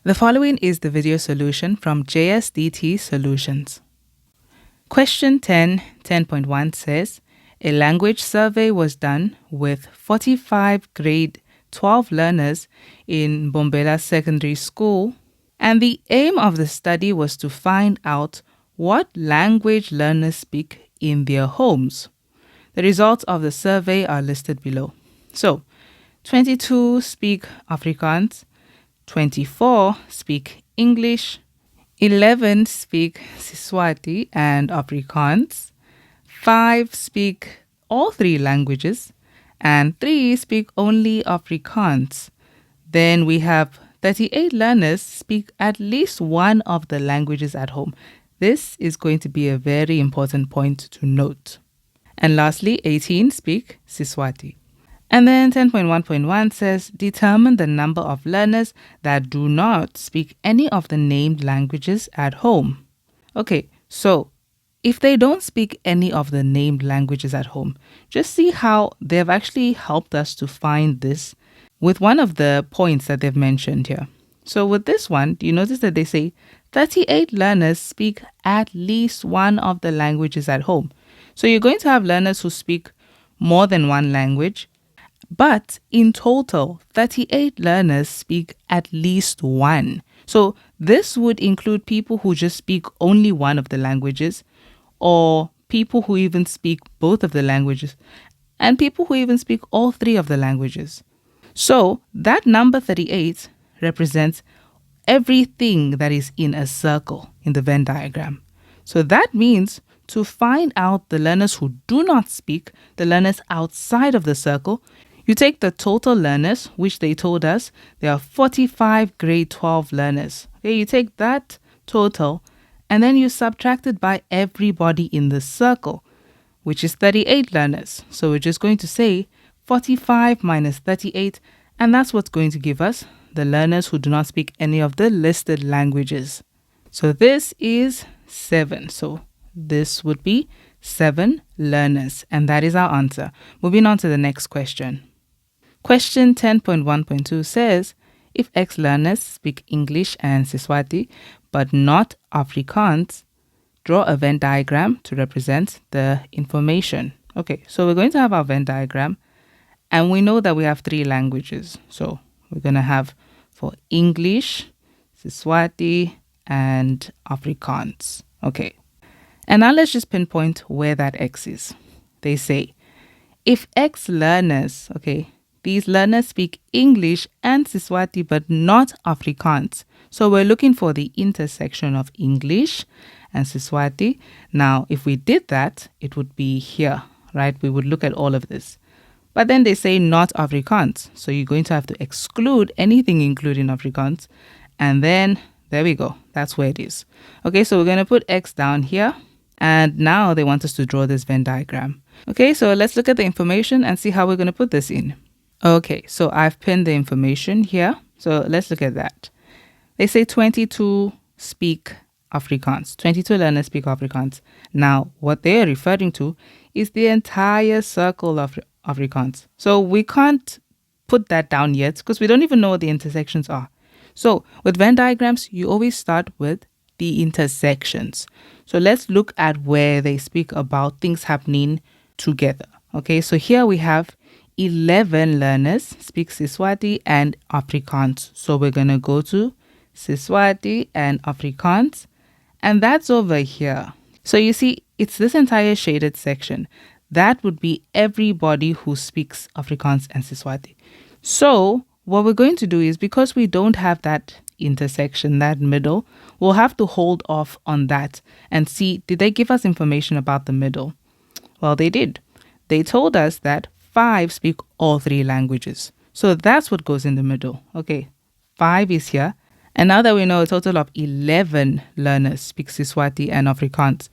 The following is the video solution from JSDT Solutions. Question 10.1 says, a language survey was done with 45 grade 12 learners in Bombela Secondary School, and the aim of the study was to find out what language learners speak in their homes. The results of the survey are listed below. So, 22 speak Afrikaans, 24 speak English, 11 speak Siswati and Afrikaans, 5 speak all three languages, and 3 speak only Afrikaans. Then we have 38 learners speak at least one of the languages at home. This is going to be a very important point to note. And lastly, 18 speak Siswati. And then 10.1.1 says, determine the number of learners that do not speak any of the named languages at home. Okay, so if they don't speak any of the named languages at home, just see how they've actually helped us to find this with one of the points that they've mentioned here. So with this one, do you notice that they say 38 learners speak at least one of the languages at home? So you're going to have learners who speak more than one language, but in total, 38 learners speak at least one. So this would include people who just speak only one of the languages, or people who even speak both of the languages, and people who even speak all three of the languages. So that number 38 represents everything that is in a circle in the Venn diagram. So that means to find out the learners who do not speak, the learners outside of the circle, you take the total learners, which they told us there are 45 grade 12 learners. Okay, you take that total and then you subtract it by everybody in the circle, which is 38 learners. So we're just going to say 45 minus 38, and that's what's going to give us the learners who do not speak any of the listed languages. So this is 7. So this would be 7 learners, and that is our answer. Moving on to the next question. Question 10.1.2 says, if X learners speak English and Siswati, but not Afrikaans, draw a Venn diagram to represent the information. Okay, so we're going to have our Venn diagram, and we know that we have 3 languages. So we're going to have for English, Siswati, and Afrikaans. Okay, and now let's just pinpoint where that X is. They say, if X learners, okay, these learners speak English and Siswati, but not Afrikaans. So we're looking for the intersection of English and Siswati. Now, if we did that, it would be here, right? We would look at all of this. But then they say not Afrikaans. So you're going to have to exclude anything including Afrikaans. And then there we go. That's where it is. Okay, so we're going to put X down here. And now they want us to draw this Venn diagram. Okay, so let's look at the information and see how we're going to put this in. Okay, so I've pinned the information here. So let's look at that. They say 22 speak Afrikaans. 22 learners speak Afrikaans. Now, what they are referring to is the entire circle of Afrikaans. So we can't put that down yet because we don't even know what the intersections are. So with Venn diagrams, you always start with the intersections. So let's look at where they speak about things happening together. Okay, so here we have 11 learners speak Siswati and Afrikaans. So we're going to go to Siswati and Afrikaans, and that's over here. So you see, it's this entire shaded section. That would be everybody who speaks Afrikaans and Siswati. So what we're going to do is, because we don't have that intersection, that middle, we'll have to hold off on that and see, did they give us information about the middle? Well, they did. They told us that 5 speak all 3 languages. So that's what goes in the middle. Okay, 5 is here. And now that we know a total of 11 learners speak Siswati and Afrikaans,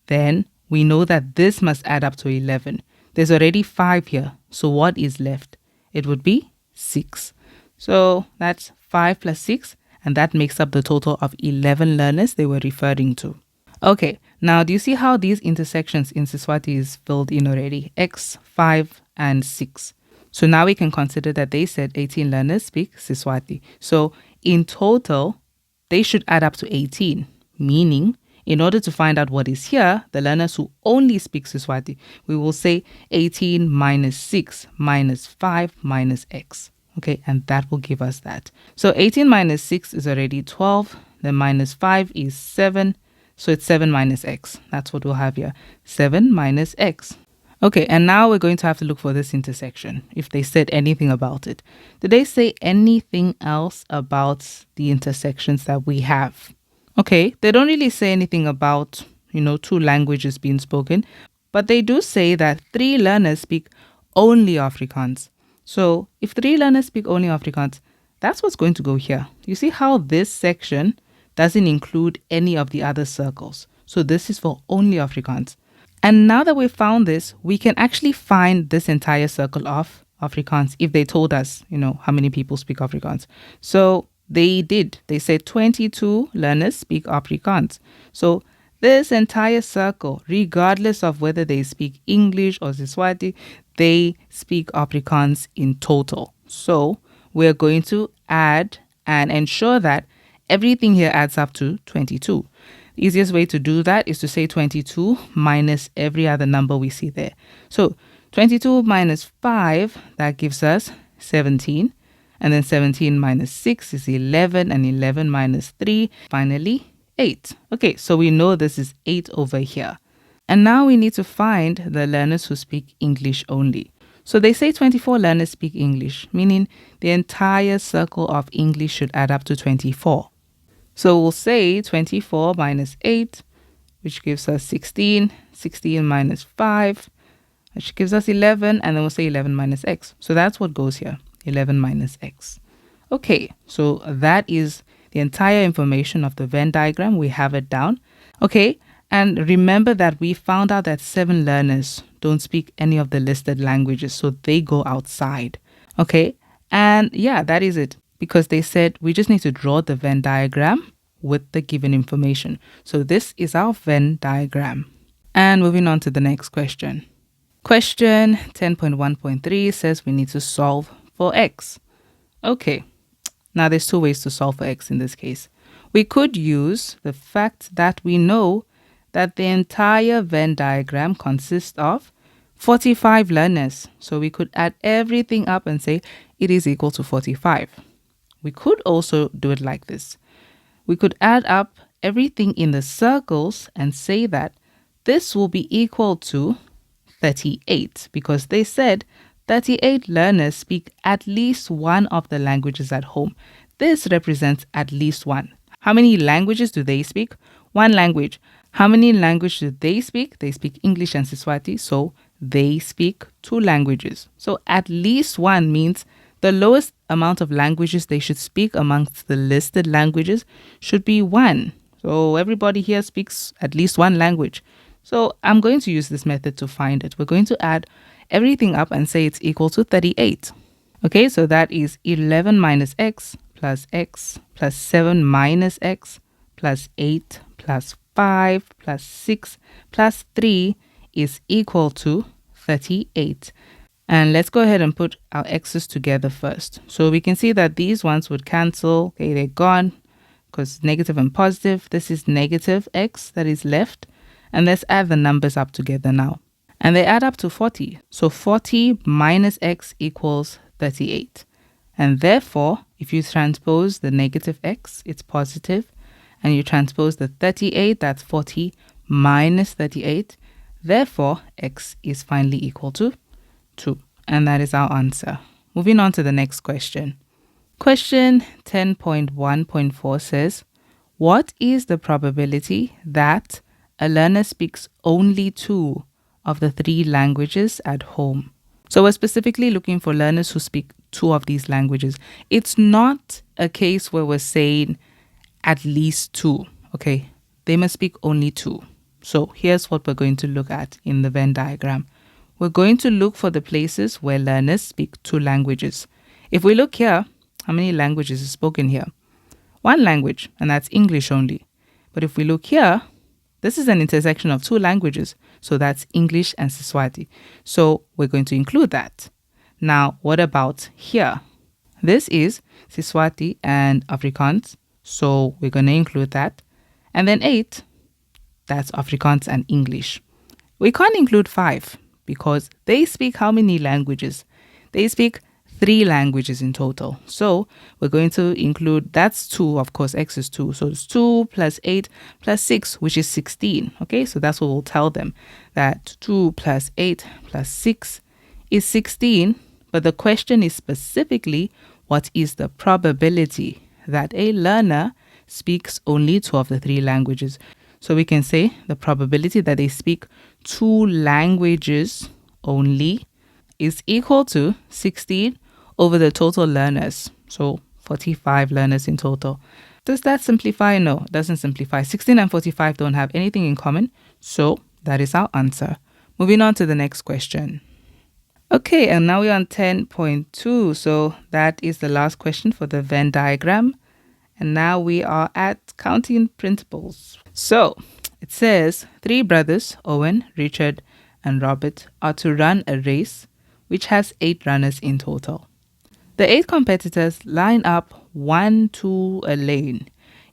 then we know that this must add up to 11. There's already 5 here. So what is left? It would be 6. So that's 5 plus 6, and that makes up the total of 11 learners they were referring to. Okay, now do you see how these intersections in Siswati is filled in already? X, 5, and 6. So now we can consider that they said 18 learners speak Siswati. So in total, they should add up to 18, meaning in order to find out what is here, the learners who only speak Siswati, we will say 18 minus 6 minus 5 minus x. Okay, and that will give us that. So 18 minus 6 is already 12. Then minus 5 is 7. So it's 7 minus x. That's what we'll have here. 7 minus x. Okay, and now we're going to have to look for this intersection, if they said anything about it. Did they say anything else about the intersections that we have? Okay, they don't really say anything about, two languages being spoken, but they do say that 3 learners speak only Afrikaans. So if 3 learners speak only Afrikaans, that's what's going to go here. You see how this section doesn't include any of the other circles. So this is for only Afrikaans. And now that we've found this, we can actually find this entire circle of Afrikaans if they told us, how many people speak Afrikaans. So they did. They said 22 learners speak Afrikaans. So this entire circle, regardless of whether they speak English or Siswati, they speak Afrikaans in total. So we're going to add and ensure that everything here adds up to 22. The easiest way to do that is to say 22 minus every other number we see there. So 22 minus 5, that gives us 17. And then 17 minus 6 is 11, and 11 minus 3, finally 8. Okay, so we know this is 8 over here. And now we need to find the learners who speak English only. So they say 24 learners speak English, meaning the entire circle of English should add up to 24. So we'll say 24 minus 8, which gives us 16. 16 minus 5, which gives us 11. And then we'll say 11 minus x. So that's what goes here. 11 minus x. Okay, so that is the entire information of the Venn diagram. We have it down. Okay, and remember that we found out that 7 learners don't speak any of the listed languages, so they go outside. Okay, and yeah, that is it. Because they said we just need to draw the Venn diagram with the given information. So this is our Venn diagram. And moving on to the next question. Question 10.1.3 says we need to solve for x. Okay, now there's 2 ways to solve for x in this case. We could use the fact that we know that the entire Venn diagram consists of 45 learners. So we could add everything up and say it is equal to 45. We could also do it like this. We could add up everything in the circles and say that this will be equal to 38 because they said 38 learners speak at least one of the languages at home. This represents at least one. How many languages do they speak? One language. How many languages do they speak? They speak English and Siswati, so they speak 2 languages. So at least one means the lowest amount of languages they should speak amongst the listed languages should be 1. So everybody here speaks at least 1 language. So I'm going to use this method to find it. We're going to add everything up and say it's equal to 38. Okay, so that is 11 minus x plus 7 minus x plus 8 plus 5 plus 6 plus 3 is equal to 38. And let's go ahead and put our x's together first. So we can see that these ones would cancel. Okay, they're gone because negative and positive. This is negative x that is left. And let's add the numbers up together now. And they add up to 40. So 40 minus x equals 38. And therefore, if you transpose the negative x, it's positive. And you transpose the 38, that's 40 minus 38. Therefore, x is finally equal to 2. And that is our answer. Moving on to the next question. Question 10.1.4 says, what is the probability that a learner speaks only 2 of the 3 languages at home? So we're specifically looking for learners who speak 2 of these languages. It's not a case where we're saying at least 2, okay? They must speak only 2. So here's what we're going to look at in the Venn diagram. We're going to look for the places where learners speak 2 languages. If we look here, how many languages is spoken here? 1 language, and that's English only. But if we look here, this is an intersection of 2 languages. So that's English and Siswati. So we're going to include that. Now, what about here? This is Siswati and Afrikaans. So we're going to include that. And then 8, that's Afrikaans and English. We can't include 5 because they speak how many languages? They speak 3 languages in total. So we're going to include, that's 2, of course, X is 2. So it's 2 plus 8 plus 6, which is 16. Okay, so that's what we'll tell them, that 2 plus 8 plus 6 is 16. But the question is specifically, what is the probability that a learner speaks only 2 of the 3 languages? So we can say the probability that they speak 2 languages only is equal to 16 over the total learners. So 45 learners in total. Does that simplify? No, it doesn't simplify. 16 and 45 don't have anything in common. So that is our answer. Moving on to the next question. Okay, and now we're on 10.2. So that is the last question for the Venn diagram. And now we are at counting principles. So it says 3 brothers, Owen, Richard, and Robert, are to run a race which has 8 runners in total. The 8 competitors line up 1 to a lane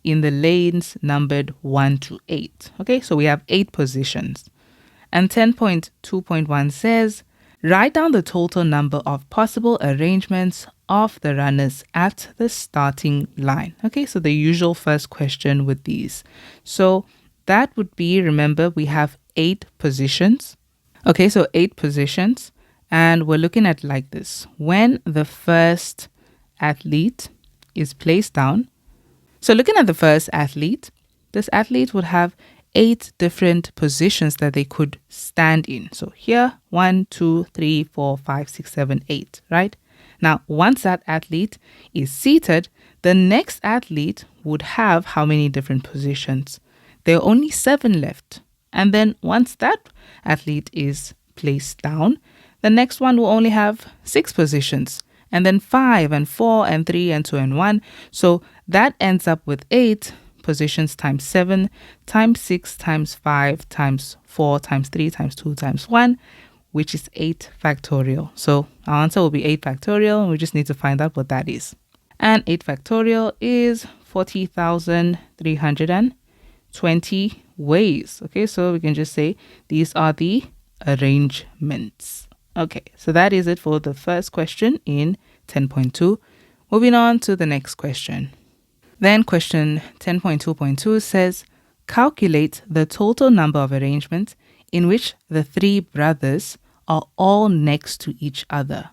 in the lanes numbered 1 to 8. Okay, so we have 8 positions. And 10.2.1 says, write down the total number of possible arrangements of the runners at the starting line. Okay, so the usual first question with these. So that would be, remember, we have 8 positions. Okay, so 8 positions. And we're looking at like this. When the first athlete is placed down, so looking at the first athlete, this athlete would have 8 different positions that they could stand in. So here, 1, 2, 3, 4, 5, 6, 7, 8, right? Now, once that athlete is seated, the next athlete would have how many different positions? There are only 7 left. And then once that athlete is placed down, the next one will only have 6 positions, and then 5 and 4 and 3 and 2 and 1. So that ends up with 8 positions times 7 times 6 times 5 times 4 times 3 times 2 times 1, which is 8 factorial. So our answer will be 8 factorial, and we just need to find out what that is. And 8 factorial is 40,320 ways. Okay, so we can just say these are the arrangements. Okay, so that is it for the first question in 10.2. Moving on to the next question. Then question 10.2.2 says, calculate the total number of arrangements in which the 3 brothers are all next to each other.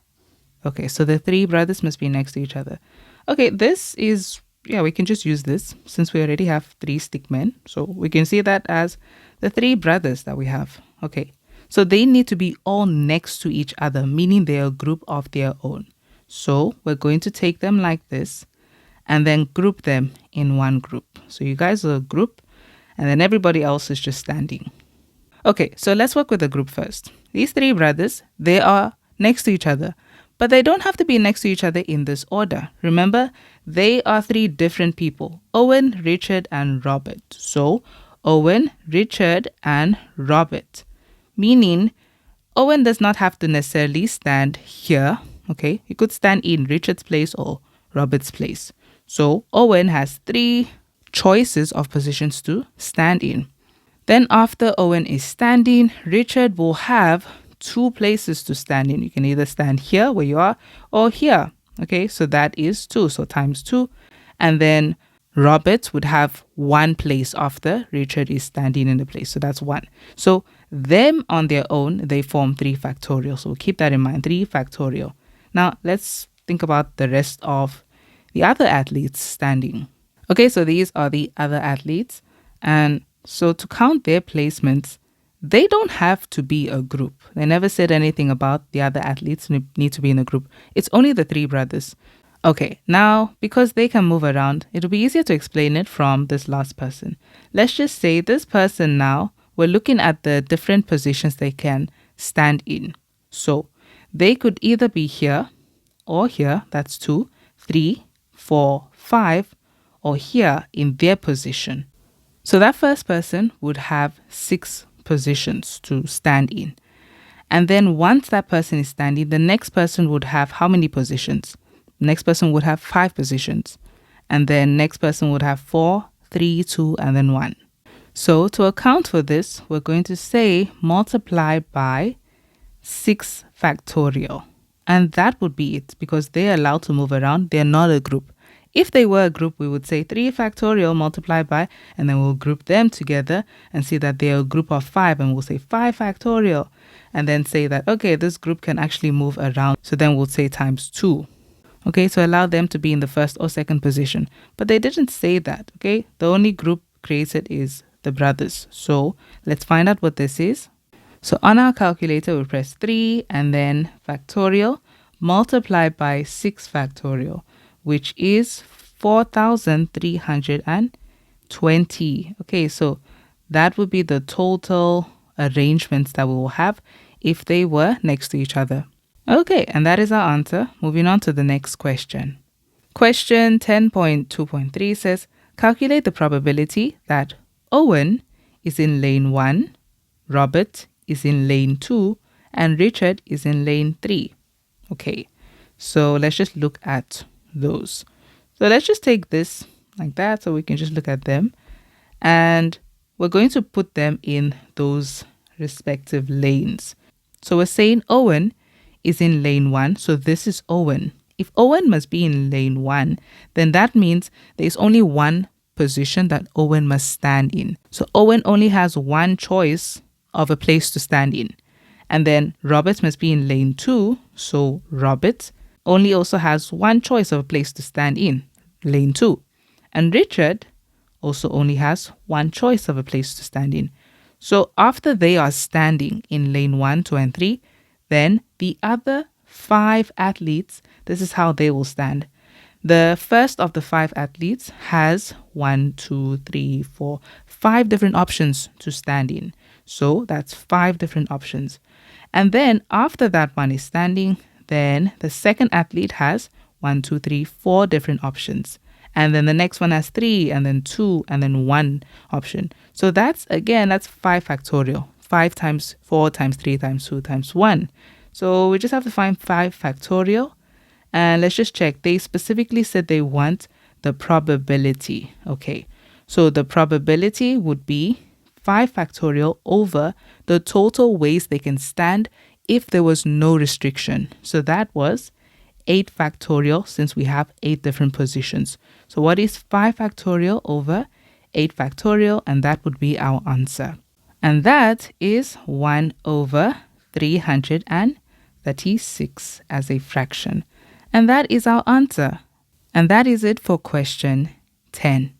Okay, so the 3 brothers must be next to each other. Okay, this is, we can just use this since we already have 3 stick men. So we can see that as the 3 brothers that we have. Okay. So they need to be all next to each other, meaning they're a group of their own. So we're going to take them like this and then group them in one group. So you guys are a group and then everybody else is just standing. Okay, so let's work with the group first. These 3 brothers, they are next to each other, but they don't have to be next to each other in this order. Remember, they are 3 different people, Owen, Richard, and Robert. So Owen, Richard, and Robert. Meaning, Owen does not have to necessarily stand here, okay? He could stand in Richard's place or Robert's place. So Owen has 3 choices of positions to stand in. Then after Owen is standing, Richard will have 2 places to stand in. You can either stand here where you are or here, okay? So that is 2, so times 2. And then Robert would have 1 place after Richard is standing in the place. So that's 1. So them on their own, they form 3 factorial. So keep that in mind, 3 factorial. Now let's think about the rest of the other athletes standing. Okay, so these are the other athletes. And so to count their placements, they don't have to be a group. They never said anything about the other athletes need to be in a group. It's only the 3 brothers. Okay, now, because they can move around, it'll be easier to explain it from this last person. Let's just say this person now, we're looking at the different positions they can stand in. So they could either be here or here, that's 2, 3, 4, 5, or here in their position. So that first person would have 6 positions to stand in. And then once that person is standing, the next person would have how many positions? The next person would have 5 positions. And then next person would have 4, 3, 2, and then 1. So to account for this, we're going to say multiply by 6 factorial. And that would be it, because they're allowed to move around. They're not a group. If they were a group, we would say 3 factorial multiplied by, and then we'll group them together and see that they're a group of 5, and we'll say 5 factorial, and then say that, okay, this group can actually move around. So then we'll say times 2. Okay, so allow them to be in the first or second position. But they didn't say that, okay? The only group created is the brothers. So let's find out what this is. So on our calculator, we press 3 and then factorial multiplied by 6 factorial, which is 4,320. Okay, so that would be the total arrangements that we will have if they were next to each other. Okay, and that is our answer. Moving on to the next question. Question 10.2.3 says, calculate the probability that Owen is in lane 1, Robert is in lane 2, and Richard is in lane 3. Okay, so let's just look at those. So let's just take this like that so we can just look at them. And we're going to put them in those respective lanes. So we're saying Owen is in lane 1, so this is Owen. If Owen must be in lane 1, then that means there's only one position that Owen must stand in. So Owen only has one choice of a place to stand in. And then Robert must be in lane 2, so Robert only also has one choice of a place to stand in, lane 2. And Richard also only has one choice of a place to stand in. So after they are standing in lane 1, 2, and 3, then the other 5 athletes, this is how they will stand. The first of the 5 athletes has 5 different options to stand in. So that's 5 different options. And then after that one is standing, then the second athlete has 4 different options. And then the next one has 3, and then 2, and then 1 option. So that's 5 factorial. 5 times 4 times 3 times 2 times 1. So we just have to find 5 factorial. And let's just check. They specifically said they want the probability. Okay, so the probability would be 5 factorial over the total ways they can stand if there was no restriction. So that was 8 factorial, since we have 8 different positions. So what is 5 factorial over 8 factorial? And that would be our answer. And that is 1 over 336 as a fraction. And that is our answer. And that is it for question 10.